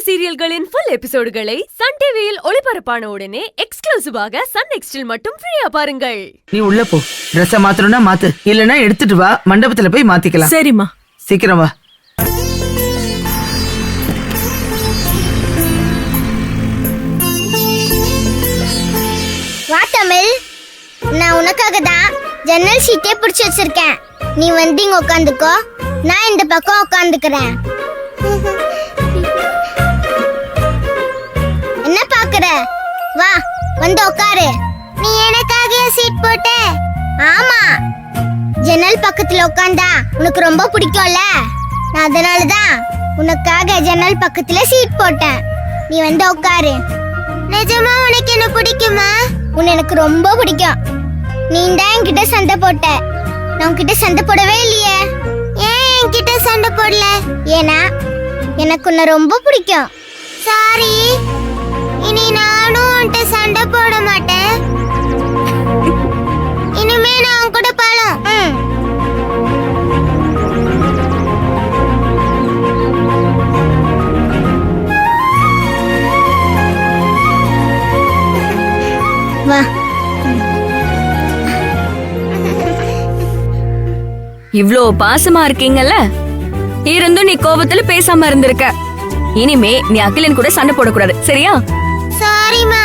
சீரியல்களின் full எபிசோடுகளை Sun டிவியில் ஒளிபரப்பான உடனே எக்ஸ்க்ளூசிவாக சன் நெக்ஸ்டில் மட்டும் ஃப்ரீயா பாருங்கள். நீ உள்ள போ, ட்ரெஸ்ஸ மாத்தணும்னா மாத்து, இல்லனா எடுத்துட்டு வா, மண்டபத்துல போய் மாத்திக்கலாம். சரிம்மா, சீக்கிரம் வா. வா தமிழ், நான் உனக்காக தான் ஜன்னல் சீட்டே பிடிச்சு வச்சிருக்கேன். நீ வந்து இங்க உட்காந்துக்கோ, நான் இந்த பக்கம் உட்காந்துக்கிறேன். என்ன பாக்குற? வா வந்து உட்காரு. நீ எனக்காக சீட் போட்ட? ஆமா, ஜன்னல் பக்கத்துல உட்காந்தா உனக்கு ரொம்ப பிடிக்கும்ல, நான் அதனாலதான் உனக்காக ஜன்னல் பக்கத்துல சீட் போட்டேன். நீ வந்து உட்காரு. நிஜமா உனக்கு என்ன பிடிக்குமா? உன்னை எனக்கு ரொம்ப பிடிக்கும். நீ தான் என்கிட்ட சண்டை போட்ட, நான் உன்கிட்ட சண்டை போடவே இல்லையே. ஏன் என்கிட்ட சண்டை போடல? ஏன்னா எனக்கு உன்னை ரொம்ப பிடிக்கும். சாரி, இனி நானும் உன்கிட்ட சண்டை போட மாட்டேன். இனிமே நான் உன் கூட பழம். வா. இவ்ளோ பாசமா இருக்கீங்கல்ல, இருந்தும் நீ கோபத்துல பேசாம இருந்திருக்க. இனிமே நீ அகிலன் கூட சண்டை போடக்கூடாது, சரியா? சாரிமா.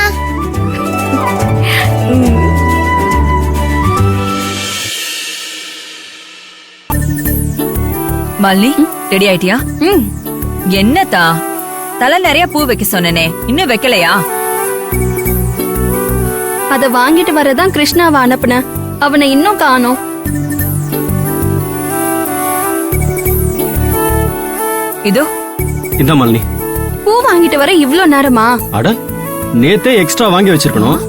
மாலினி, ரெடி ஆயிட்டியா? என்னதா தலை நிறைய பூ வைக்க சொன்னனே, இன்னும் வைக்கலையா? அத வாங்கிட்டு வரதான் கிருஷ்ணாவை அனுப்புன, அவனை இன்னும் காணோம். இதோ இந்த மாலினி, பூ வாங்கிட்டு வர இவ்ளோ நேரமா? அட நேத்தே எக்ஸ்ட்ரா வாங்கி வச்சிருக்கணும்.